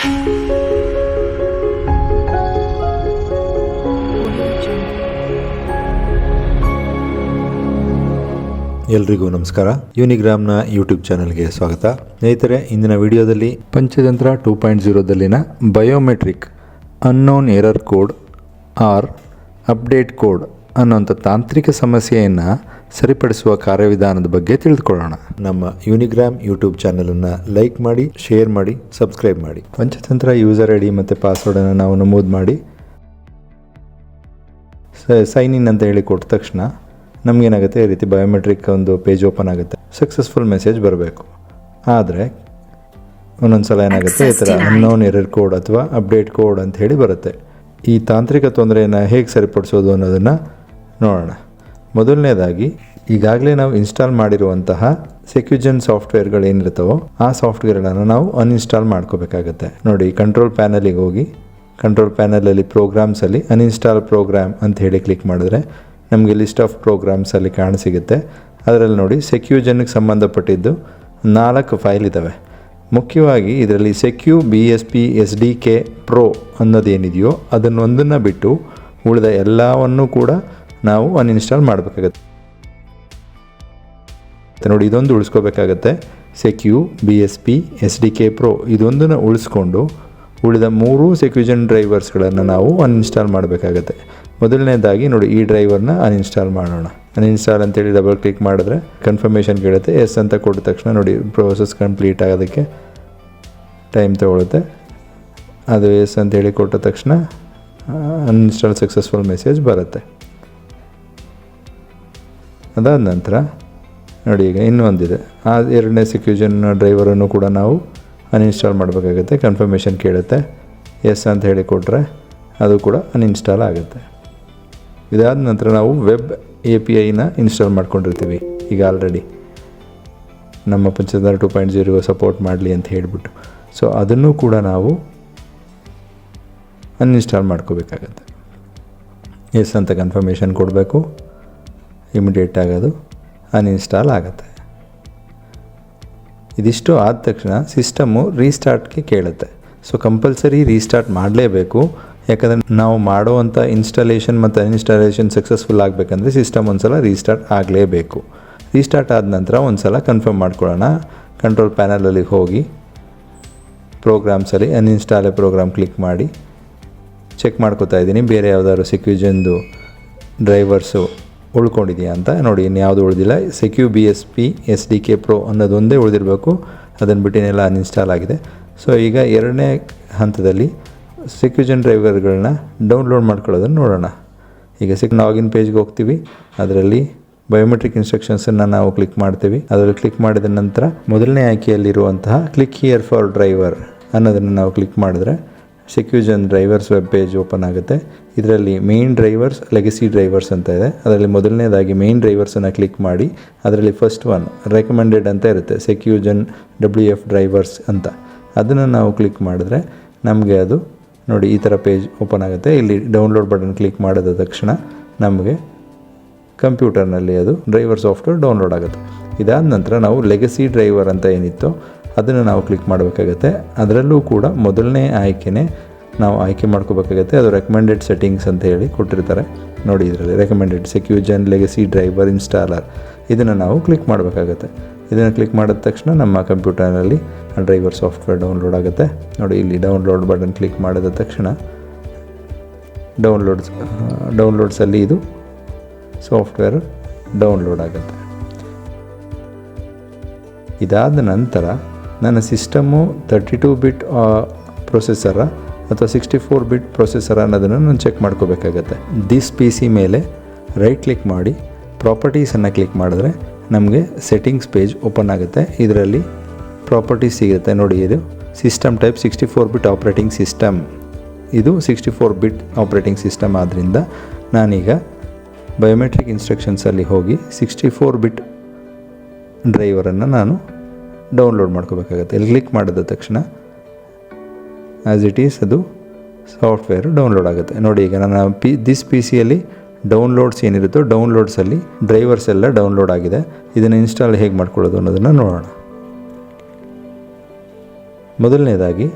ಎಲ್ರಿಗೂ ನಮಸ್ಕಾರ. ಯೂನಿಗ್ರಾಮ್ನ ಯೂಟ್ಯೂಬ್ ಚಾನಲ್ಗೆ ಸ್ವಾಗತ. ಸ್ನೇಹಿತರೆ, ಇಂದಿನ ವಿಡಿಯೋದಲ್ಲಿ ಪಂಚತಂತ್ರ 2.0ದಲ್ಲಿನ biometric unknown error code or update code ಅನ್ನೋಂಥ ತಾಂತ್ರಿಕ ಸಮಸ್ಯೆಯನ್ನು ಸರಿಪಡಿಸುವ ಕಾರ್ಯವಿಧಾನದ ಬಗ್ಗೆ ತಿಳಿದುಕೊಳ್ಳೋಣ. ನಮ್ಮ ಯೂನಿಗ್ರಾಮ್ ಯೂಟ್ಯೂಬ್ ಚಾನಲನ್ನು ಲೈಕ್ ಮಾಡಿ, ಶೇರ್ ಮಾಡಿ, ಸಬ್ಸ್ಕ್ರೈಬ್ ಮಾಡಿ. ಪಂಚತಂತ್ರ ಯೂಸರ್ ಐ ಡಿ ಮತ್ತು ಪಾಸ್ವರ್ಡನ್ನು ನಾವು ನಮೂದು ಮಾಡಿ ಸೈನ್ ಇನ್ ಅಂತ ಹೇಳಿ ಕೊಟ್ಟ ತಕ್ಷಣ ನಮಗೇನಾಗುತ್ತೆ, ಈ ರೀತಿ ಬಯೋಮೆಟ್ರಿಕ್ ಒಂದು ಪೇಜ್ ಓಪನ್ ಆಗುತ್ತೆ. ಸಕ್ಸಸ್ಫುಲ್ ಮೆಸೇಜ್ ಬರಬೇಕು. ಆದರೆ ಒಂದೊಂದು ಸಲ ಏನಾಗುತ್ತೆ, ಈ ಥರ ಅನ್ನೋನ್ ಎರರ್ ಕೋಡ್ ಅಥವಾ ಅಪ್ಡೇಟ್ ಕೋಡ್ ಅಂತ ಹೇಳಿ ಬರುತ್ತೆ. ಈ ತಾಂತ್ರಿಕ ತೊಂದರೆಯನ್ನು ಹೇಗೆ ಸರಿಪಡಿಸೋದು ಅನ್ನೋದನ್ನು ನೋಡೋಣ. ಮೊದಲನೇದಾಗಿ, ಈಗಾಗಲೇ ನಾವು ಇನ್ಸ್ಟಾಲ್ ಮಾಡಿರುವಂತಹ ಸೆಕ್ಯೂಜನ್ ಸಾಫ್ಟ್ವೇರ್ಗಳು ಏನಿರ್ತಾವೋ ಆ ಸಾಫ್ಟ್ವೇರ್ಗಳನ್ನು ನಾವು ಅನ್ಇನ್ಸ್ಟಾಲ್ ಮಾಡ್ಕೋಬೇಕಾಗತ್ತೆ. ನೋಡಿ, ಕಂಟ್ರೋಲ್ ಪ್ಯಾನಲಿಗೆ ಹೋಗಿ ಕಂಟ್ರೋಲ್ ಪ್ಯಾನಲಲ್ಲಿ ಪ್ರೋಗ್ರಾಮ್ಸಲ್ಲಿ ಅನ್ಇನ್ಸ್ಟಾಲ್ ಪ್ರೋಗ್ರಾಮ್ ಅಂತ ಹೇಳಿ ಕ್ಲಿಕ್ ಮಾಡಿದ್ರೆ ನಮಗೆ ಲಿಸ್ಟ್ ಆಫ್ ಪ್ರೋಗ್ರಾಮ್ಸಲ್ಲಿ ಕಾಣಸಿಗುತ್ತೆ. ಅದರಲ್ಲಿ ನೋಡಿ, ಸೆಕ್ಯೂಜನ್ಗೆ ಸಂಬಂಧಪಟ್ಟಿದ್ದು 4 ಫೈಲ್ ಇದ್ದಾವೆ. ಮುಖ್ಯವಾಗಿ ಇದರಲ್ಲಿ ಸೆಕ್ಯೂ BSP SDK Pro ಅನ್ನೋದೇನಿದೆಯೋ ಅದನ್ನೊಂದನ್ನು ಬಿಟ್ಟು ಉಳಿದ ಎಲ್ಲವನ್ನೂ ಕೂಡ ನಾವು ಅನ್ಇನ್ಸ್ಟಾಲ್ ಮಾಡಬೇಕಾಗತ್ತೆ. ನೋಡಿ, ಇದೊಂದು ಉಳಿಸ್ಕೋಬೇಕಾಗತ್ತೆ. ಸೆಕ್ಯೂ BSP SDK Pro ಇದೊಂದನ್ನು ಉಳಿಸ್ಕೊಂಡು ಉಳಿದ 3 ಸೆಕ್ಯೂಜನ್ ಡ್ರೈವರ್ಸ್ಗಳನ್ನು ನಾವು ಅನ್ಇನ್ಸ್ಟಾಲ್ ಮಾಡಬೇಕಾಗತ್ತೆ. ಮೊದಲನೇದಾಗಿ ನೋಡಿ, ಈ ಡ್ರೈವರ್ನ ಅನ್ಇನ್ಸ್ಟಾಲ್ ಮಾಡೋಣ. ಅನ್ಇನ್ಸ್ಟಾಲ್ ಅಂತೇಳಿ ಡಬಲ್ ಕ್ಲಿಕ್ ಮಾಡಿದ್ರೆ ಕನ್ಫರ್ಮೇಷನ್ ಕೇಳುತ್ತೆ. ಎಸ್ ಅಂತ ಕೊಟ್ಟ ತಕ್ಷಣ ನೋಡಿ, ಪ್ರೋಸೆಸ್ ಕಂಪ್ಲೀಟ್ ಆಗೋದಕ್ಕೆ ಟೈಮ್ ತೊಗೊಳುತ್ತೆ. ಅದು ಎಸ್ ಅಂತೇಳಿ ಕೊಟ್ಟ ತಕ್ಷಣ ಅನ್ಇನ್ಸ್ಟಾಲ್ ಸಕ್ಸಸ್ಫುಲ್ ಮೆಸೇಜ್ ಬರುತ್ತೆ. ಅದಾದ ನಂತರ ನೋಡಿ, ಈಗ ಇನ್ನೊಂದಿದೆ. ಆ 2ನೇ ಸೆಕ್ಯೂಜನ್ ಡ್ರೈವರನ್ನು ಕೂಡ ನಾವು ಅನ್ಇನ್ಸ್ಟಾಲ್ ಮಾಡಬೇಕಾಗುತ್ತೆ. ಕನ್ಫರ್ಮೇಷನ್ ಕೇಳುತ್ತೆ. ಎಸ್ ಅಂತ ಹೇಳಿ ಕೊಟ್ಟರೆ ಅದು ಕೂಡ ಅನ್ಇನ್ಸ್ಟಾಲ್ ಆಗುತ್ತೆ. ಇದಾದ ನಂತರ ನಾವು ವೆಬ್ APIನ ಇನ್ಸ್ಟಾಲ್ ಮಾಡ್ಕೊಂಡಿರ್ತೀವಿ ಈಗ ಆಲ್ರೆಡಿ, ನಮ್ಮ ಪಂಚತಂತ್ರ 2.0 ಸಪೋರ್ಟ್ ಮಾಡಲಿ ಅಂತ ಹೇಳಿಬಿಟ್ಟು. ಸೊ ಅದನ್ನು ಕೂಡ ನಾವು ಅನ್ಇನ್ಸ್ಟಾಲ್ ಮಾಡ್ಕೋಬೇಕಾಗತ್ತೆ. ಎಸ್ ಅಂತ ಕನ್ಫರ್ಮೇಷನ್ ಕೊಡಬೇಕು. ಇಮಿಡಿಯೇಟ್ ಆಗೋದು ಅನ್ಇನ್ಸ್ಟಾಲ್ ಆಗುತ್ತೆ. ಇದಿಷ್ಟು ಆದ ತಕ್ಷಣ ಸಿಸ್ಟಮ್ಮು ರೀಸ್ಟಾರ್ಟ್ಗೆ ಕೇಳುತ್ತೆ. ಸೊ ಕಂಪಲ್ಸರಿ ರೀಸ್ಟಾರ್ಟ್ ಮಾಡಲೇಬೇಕು. ಯಾಕಂದರೆ ನಾವು ಮಾಡುವಂಥ ಇನ್ಸ್ಟಾಲೇಷನ್ ಮತ್ತು ಅನ್ಇನ್ಸ್ಟಾಲೇಷನ್ ಸಕ್ಸಸ್ಫುಲ್ ಆಗಬೇಕಂದ್ರೆ ಸಿಸ್ಟಮ್ ಒಂದು ಸಲ ರೀಸ್ಟಾರ್ಟ್ ಆಗಲೇಬೇಕು. ರೀಸ್ಟಾರ್ಟ್ ಆದ ನಂತರ ಒಂದು ಸಲ ಕನ್ಫರ್ಮ್ ಮಾಡ್ಕೊಳ್ಳೋಣ. ಕಂಟ್ರೋಲ್ ಪ್ಯಾನಲಲ್ಲಿ ಹೋಗಿ ಪ್ರೋಗ್ರಾಮ್ಸಲ್ಲಿ ಅನ್ಇನ್ಸ್ಟಾಲೆ ಪ್ರೋಗ್ರಾಮ್ ಕ್ಲಿಕ್ ಮಾಡಿ ಚೆಕ್ ಮಾಡ್ಕೋತಾ ಇದ್ದೀನಿ, ಬೇರೆ ಯಾವುದಾದ್ರು ಸೆಕ್ಯೂಜನ್ದು ಡ್ರೈವರ್ಸು ಉಳ್ಕೊಂಡಿದೆಯಾ ಅಂತ. ನೋಡಿ, ಇನ್ಯಾವುದು ಉಳಿದಿಲ್ಲ. ಸೆಕ್ಯೂ BSP SDK Pro ಅನ್ನೋದೊಂದೇ ಉಳಿದಿರಬೇಕು. ಅದನ್ನು ಬಿಟ್ಟಿನೆಲ್ಲ ಅನ್ಇನ್ಸ್ಟಾಲ್ ಆಗಿದೆ. ಸೊ ಈಗ 2ನೇ ಹಂತದಲ್ಲಿ ಸೆಕ್ಯೂಜನ್ ಡ್ರೈವರ್ಗಳನ್ನ ಡೌನ್ಲೋಡ್ ಮಾಡ್ಕೊಳ್ಳೋದನ್ನು ನೋಡೋಣ. ಈಗ ಲಾಗಿನ್ ಪೇಜ್ಗೆ ಹೋಗ್ತೀವಿ. ಅದರಲ್ಲಿ ಬಯೋಮೆಟ್ರಿಕ್ ಇನ್ಸ್ಟ್ರಕ್ಷನ್ಸನ್ನು ನಾವು ಕ್ಲಿಕ್ ಮಾಡ್ತೀವಿ. ಅದರಲ್ಲಿ ಕ್ಲಿಕ್ ಮಾಡಿದ ನಂತರ ಮೊದಲನೇ ಆಯ್ಕೆಯಲ್ಲಿರುವಂತಹ ಕ್ಲಿಕ್ ಹಿಯರ್ ಫಾರ್ ಡ್ರೈವರ್ ಅನ್ನೋದನ್ನು ನಾವು ಕ್ಲಿಕ್ ಮಾಡಿದ್ರೆ ಸೆಕ್ಯೂಜನ್ ಡ್ರೈವರ್ಸ್ ವೆಬ್ ಪೇಜ್ ಓಪನ್ ಆಗುತ್ತೆ. ಇದರಲ್ಲಿ ಮೇನ್ ಡ್ರೈವರ್ಸ್, ಲೆಗಸಿ ಡ್ರೈವರ್ಸ್ ಅಂತ ಇದೆ. ಅದರಲ್ಲಿ ಮೊದಲನೇದಾಗಿ ಮೇನ್ ಡ್ರೈವರ್ಸನ್ನು ಕ್ಲಿಕ್ ಮಾಡಿ ಅದರಲ್ಲಿ ಫಸ್ಟ್ ಒನ್ ರೆಕಮೆಂಡೆಡ್ ಅಂತ ಇರುತ್ತೆ, ಸೆಕ್ಯೂಜನ್ WF ಡ್ರೈವರ್ಸ್ ಅಂತ. ಅದನ್ನು ನಾವು ಕ್ಲಿಕ್ ಮಾಡಿದ್ರೆ ನಮಗೆ ಅದು ನೋಡಿ ಈ ಥರ ಪೇಜ್ ಓಪನ್ ಆಗುತ್ತೆ. ಇಲ್ಲಿ ಡೌನ್ಲೋಡ್ ಬಟನ್ ಕ್ಲಿಕ್ ಮಾಡಿದ ತಕ್ಷಣ ನಮಗೆ ಕಂಪ್ಯೂಟರ್ನಲ್ಲಿ ಅದು ಡ್ರೈವರ್ ಸಾಫ್ಟ್ವೇರ್ ಡೌನ್ಲೋಡ್ ಆಗುತ್ತೆ. ಇದಾದ ನಂತರ ನಾವು ಲೆಗಸಿ ಡ್ರೈವರ್ ಅಂತ ಏನಿತ್ತು ಅದನ್ನು ನಾವು ಕ್ಲಿಕ್ ಮಾಡಬೇಕಾಗತ್ತೆ. ಅದರಲ್ಲೂ ಕೂಡ ಮೊದಲನೇ ಆಯ್ಕೆನೇ ನಾವು ಆಯ್ಕೆ ಮಾಡ್ಕೋಬೇಕಾಗತ್ತೆ. ಅದು ರೆಕಮೆಂಡೆಡ್ ಸೆಟ್ಟಿಂಗ್ಸ್ ಅಂತ ಹೇಳಿ ಕೊಟ್ಟಿರ್ತಾರೆ. ನೋಡಿ, ಇದರಲ್ಲಿ ರೆಕಮೆಂಡೆಡ್ ಸೆಕ್ಯೂಜನ್ ಲೆಗಸಿ ಡ್ರೈವರ್ ಇನ್ಸ್ಟಾಲರ್ ಇದನ್ನು ನಾವು ಕ್ಲಿಕ್ ಮಾಡಬೇಕಾಗತ್ತೆ. ಇದನ್ನು ಕ್ಲಿಕ್ ಮಾಡಿದ ತಕ್ಷಣ ನಮ್ಮ ಕಂಪ್ಯೂಟರ್ನಲ್ಲಿ ಡ್ರೈವರ್ ಸಾಫ್ಟ್ವೇರ್ ಡೌನ್ಲೋಡ್ ಆಗುತ್ತೆ. ನೋಡಿ, ಇಲ್ಲಿ ಡೌನ್ಲೋಡ್ ಬಟನ್ ಕ್ಲಿಕ್ ಮಾಡಿದ ತಕ್ಷಣ ಡೌನ್ಲೋಡ್ಸಲ್ಲಿ ಇದು ಸಾಫ್ಟ್ವೇರ್ ಡೌನ್ಲೋಡ್ ಆಗುತ್ತೆ. ಇದಾದ ನಂತರ ನನ್ನ ಸಿಸ್ಟಮ್ಮು 32 ಬಿಟ್ ಪ್ರೊಸೆಸರ ಅಥವಾ 64 ಬಿಟ್ ಪ್ರೊಸೆಸರ್ ಅನ್ನೋದನ್ನು ನಾನು ಚೆಕ್ ಮಾಡ್ಕೋಬೇಕಾಗತ್ತೆ. ದಿಸ್ PC ಮೇಲೆ ರೈಟ್ ಕ್ಲಿಕ್ ಮಾಡಿ ಪ್ರಾಪರ್ಟೀಸನ್ನು ಕ್ಲಿಕ್ ಮಾಡಿದ್ರೆ ನಮಗೆ ಸೆಟ್ಟಿಂಗ್ಸ್ ಪೇಜ್ ಓಪನ್ ಆಗುತ್ತೆ. ಇದರಲ್ಲಿ ಪ್ರಾಪರ್ಟೀಸ್ ಸಿಗುತ್ತೆ. ನೋಡಿ, ಇದು ಸಿಸ್ಟಮ್ ಟೈಪ್ 64 ಬಿಟ್ ಆಪ್ರೇಟಿಂಗ್ ಸಿಸ್ಟಮ್. ಇದು 64 ಬಿಟ್ ಆಪ್ರೇಟಿಂಗ್ ಸಿಸ್ಟಮ್ ಆದ್ದರಿಂದ ನಾನೀಗ ಬಯೋಮೆಟ್ರಿಕ್ ಇನ್ಸ್ಟ್ರಕ್ಷನ್ಸಲ್ಲಿ ಹೋಗಿ 64 ಬಿಟ್ ಡ್ರೈವರನ್ನು ನಾನು ಡೌನ್ಲೋಡ್ ಮಾಡ್ಕೋಬೇಕಾಗತ್ತೆ. ಇಲ್ಲಿ ಕ್ಲಿಕ್ ಮಾಡಿದ ತಕ್ಷಣ ಆ್ಯಸ್ ಇಟ್ ಈಸ್ ಅದು ಸಾಫ್ಟ್ವೇರು ಡೌನ್ಲೋಡ್ ಆಗುತ್ತೆ. ನೋಡಿ, ಈಗ ನನ್ನ ದಿಸ್ PCಯಲ್ಲಿ ಡೌನ್ಲೋಡ್ಸ್ ಏನಿರುತ್ತೋ ಡೌನ್ಲೋಡ್ಸಲ್ಲಿ ಡ್ರೈವರ್ಸ್ ಎಲ್ಲ ಡೌನ್ಲೋಡ್ ಆಗಿದೆ. ಇದನ್ನು ಇನ್ಸ್ಟಾಲ್ ಹೇಗೆ ಮಾಡ್ಕೊಳ್ಳೋದು ಅನ್ನೋದನ್ನು ನೋಡೋಣ. ಮೊದಲನೇದಾಗಿ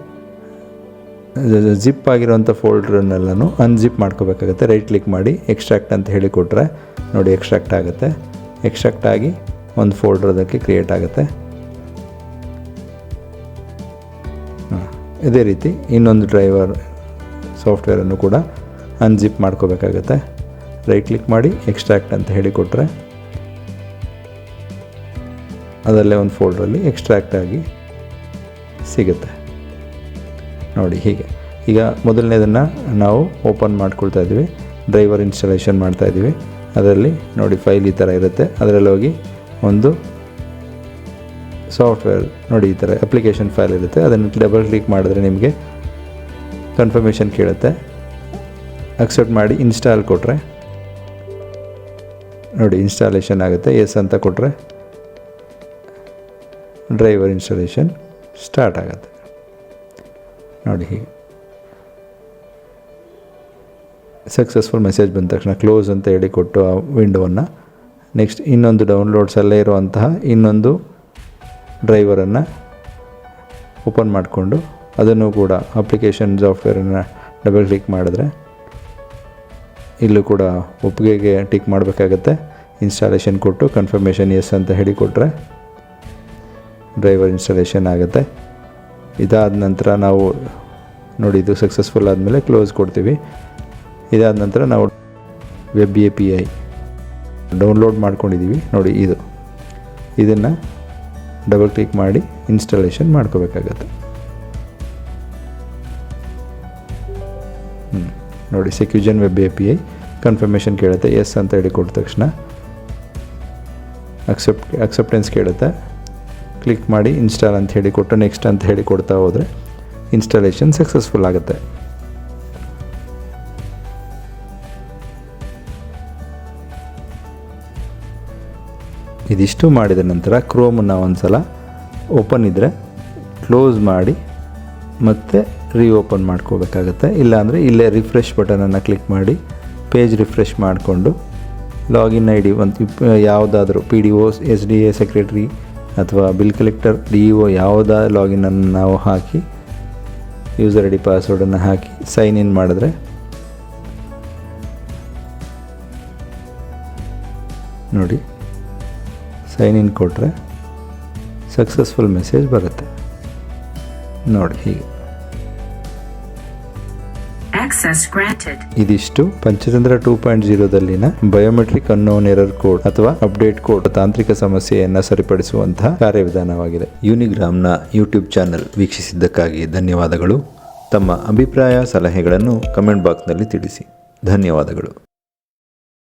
ಜಿಪ್ ಆಗಿರೋಂಥ ಫೋಲ್ಡ್ರನ್ನೆಲ್ಲನೂ ಅನ್ಜಿಪ್ ಮಾಡ್ಕೋಬೇಕಾಗುತ್ತೆ. ರೈಟ್ ಕ್ಲಿಕ್ ಮಾಡಿ ಎಕ್ಸ್ಟ್ರಾಕ್ಟ್ ಅಂತ ಹೇಳಿ ಕೊಟ್ಟರೆ ನೋಡಿ ಎಕ್ಸ್ಟ್ರಾಕ್ಟ್ ಆಗುತ್ತೆ. ಎಕ್ಸ್ಟ್ರಾಕ್ಟ್ ಆಗಿ ಒಂದು ಫೋಲ್ಡರ್ ಅದಕ್ಕೆ ಕ್ರಿಯೇಟ್ ಆಗುತ್ತೆ. ಇದೇ ರೀತಿ ಇನ್ನೊಂದು ಡ್ರೈವರ್ ಸಾಫ್ಟ್ವೇರನ್ನು ಕೂಡ ಅನ್ಜಿಪ್ ಮಾಡ್ಕೋಬೇಕಾಗತ್ತೆ. ರೈಟ್ ಕ್ಲಿಕ್ ಮಾಡಿ ಎಕ್ಸ್ಟ್ರಾಕ್ಟ್ ಅಂತ ಹೇಳಿ ಕೊಟ್ಟರೆ ಅದರಲ್ಲೇ ಒಂದು ಫೋಲ್ಡ್ರಲ್ಲಿ ಎಕ್ಸ್ಟ್ರಾಕ್ಟ್ ಆಗಿ ಸಿಗುತ್ತೆ ನೋಡಿ. ಹೀಗೆ ಈಗ ಮೊದಲನೇದನ್ನು ನಾವು ಓಪನ್ ಮಾಡ್ಕೊಳ್ತಾ ಇದ್ದೀವಿ, ಡ್ರೈವರ್ ಇನ್ಸ್ಟಾಲೇಷನ್ ಮಾಡ್ತಾಯಿದ್ದೀವಿ. ಅದರಲ್ಲಿ ನೋಡಿ ಫೈಲ್ ಈ ಥರ ಇರುತ್ತೆ. ಅದರಲ್ಲಿ ಹೋಗಿ ಒಂದು ಸಾಫ್ಟ್ವೇರ್ ನೋಡಿ ಈ ಥರ ಅಪ್ಲಿಕೇಶನ್ ಫೈಲ್ ಇರುತ್ತೆ. ಅದನ್ನು ಡಬಲ್ ಕ್ಲಿಕ್ ಮಾಡಿದ್ರೆ ನಿಮಗೆ ಕನ್ಫರ್ಮೇಷನ್ ಕೇಳುತ್ತೆ. ಅಕ್ಸೆಪ್ಟ್ ಮಾಡಿ ಇನ್ಸ್ಟಾಲ್ ಕೊಟ್ಟರೆ ನೋಡಿ ಇನ್ಸ್ಟಾಲೇಷನ್ ಆಗುತ್ತೆ. ಎಸ್ ಅಂತ ಕೊಟ್ಟರೆ ಡ್ರೈವರ್ ಇನ್ಸ್ಟಾಲೇಷನ್ ಸ್ಟಾರ್ಟ್ ಆಗುತ್ತೆ ನೋಡಿ. ಹೀಗೆ ಸಕ್ಸಸ್ಫುಲ್ ಮೆಸೇಜ್ ಬಂದ ತಕ್ಷಣ ಕ್ಲೋಸ್ ಅಂತ ಹೇಳಿ ಕೊಟ್ಟು ಆ ವಿಂಡೋವನ್ನು ನೆಕ್ಸ್ಟ್ ಇನ್ನೊಂದು ಡೌನ್ಲೋಡ್ಸಲ್ಲೇ ಇರುವಂತಹ ಇನ್ನೊಂದು ಡ್ರೈವರನ್ನು ಓಪನ್ ಮಾಡಿಕೊಂಡು ಅದನ್ನು ಕೂಡ ಅಪ್ಲಿಕೇಶನ್ ಸಾಫ್ಟ್ವೇರನ್ನು ಡಬಲ್ ಕ್ಲಿಕ್ ಮಾಡಿದ್ರೆ ಇಲ್ಲೂ ಕೂಡ ಒಪ್ಪಿಗೆಗೆ ಟಿಕ್ ಮಾಡಬೇಕಾಗತ್ತೆ. ಇನ್ಸ್ಟಾಲೇಷನ್ ಕೊಟ್ಟು ಕನ್ಫರ್ಮೇಷನ್ ಎಸ್ ಅಂತ ಹೇಳಿ ಕೊಟ್ಟರೆ ಡ್ರೈವರ್ ಇನ್ಸ್ಟಾಲೇಷನ್ ಆಗುತ್ತೆ. ಇದಾದ ನಂತರ ನಾವು ನೋಡಿ ಇದು ಸಕ್ಸಸ್ಫುಲ್ ಆದಮೇಲೆ ಕ್ಲೋಸ್ ಕೊಡ್ತೀವಿ. ಇದಾದ ನಂತರ ನಾವು ವೆಬ್ API ಡೌನ್ಲೋಡ್ ಮಾಡ್ಕೊಂಡಿದ್ದೀವಿ ನೋಡಿ. ಇದನ್ನು ಡಬಲ್ ಕ್ಲಿಕ್ ಮಾಡಿ ಇನ್ಸ್ಟಾಲೇಷನ್ ಮಾಡ್ಕೋಬೇಕಾಗತ್ತೆ. ನೋಡಿ ಸೆಕ್ಯೂಜನ್ ವೆಬ್ API ಕನ್ಫರ್ಮೇಷನ್ ಕೇಳುತ್ತೆ. ಎಸ್ ಅಂತ ಹೇಳಿ ಕೊಟ್ಟ ತಕ್ಷಣ ಅಕ್ಸೆಪ್ಟೆನ್ಸ್ ಕೇಳುತ್ತೆ. ಕ್ಲಿಕ್ ಮಾಡಿ ಇನ್ಸ್ಟಾಲ್ ಅಂತ ಹೇಳಿ ಕೊಟ್ಟು ನೆಕ್ಸ್ಟ್ ಅಂತ ಹೇಳಿ ಕೊಡ್ತಾ ಹೋದರೆ ಇನ್ಸ್ಟಾಲೇಷನ್ ಸಕ್ಸಸ್ಫುಲ್ ಆಗುತ್ತೆ. ಇದಿಷ್ಟು ಮಾಡಿದ ನಂತರ ಕ್ರೋಮನ್ನು ಒಂದು ಸಲ ಓಪನ್ ಇದ್ದರೆ ಕ್ಲೋಸ್ ಮಾಡಿ ಮತ್ತೆ ರೀಓಪನ್ ಮಾಡ್ಕೋಬೇಕಾಗತ್ತೆ. ಇಲ್ಲಾಂದರೆ ಇಲ್ಲೇ ರಿಫ್ರೆಶ್ ಬಟನನ್ನು ಕ್ಲಿಕ್ ಮಾಡಿ ಪೇಜ್ ರಿಫ್ರೆಶ್ ಮಾಡಿಕೊಂಡು ಲಾಗಿನ್ ID ಒಂದು ಯಾವುದಾದ್ರೂ PDO SDA ಸೆಕ್ರೆಟರಿ ಅಥವಾ ಬಿಲ್ ಕಲೆಕ್ಟರ್ DEO ಯಾವುದೇ ಲಾಗಿನನ್ನು ನಾವು ಹಾಕಿ ಯೂಸರ್ ID ಪಾಸ್ವರ್ಡನ್ನು ಹಾಕಿ ಸೈನ್ ಇನ್ ಮಾಡಿದ್ರೆ ನೋಡಿ ಸೈನ್ ಇನ್ ಕೊಟ್ಟರೆ ಸಕ್ಸಸ್ಫುಲ್ ಮೆಸೇಜ್ ಬರುತ್ತೆ ನೋಡಿ. ಹೀಗೆ ಇದಿಷ್ಟು ಪಂಚತಂತ್ರ 2.0ದಲ್ಲಿನ ಬಯೋಮೆಟ್ರಿಕ್ ಅನ್ನೋನ್ ಎರರ್ ಕೋಡ್ ಅಥವಾ ಅಪ್ಡೇಟ್ ಕೋಡ್ ತಾಂತ್ರಿಕ ಸಮಸ್ಯೆಯನ್ನು ಸರಿಪಡಿಸುವಂತಹ ಕಾರ್ಯವಿಧಾನವಾಗಿದೆ. ಯೂನಿಗ್ರಾಮ್ನ ಯೂಟ್ಯೂಬ್ ಚಾನೆಲ್ ವೀಕ್ಷಿಸಿದ್ದಕ್ಕಾಗಿ ಧನ್ಯವಾದಗಳು. ತಮ್ಮ ಅಭಿಪ್ರಾಯ ಸಲಹೆಗಳನ್ನು ಕಮೆಂಟ್ ಬಾಕ್ಸ್ನಲ್ಲಿ ತಿಳಿಸಿ. ಧನ್ಯವಾದಗಳು.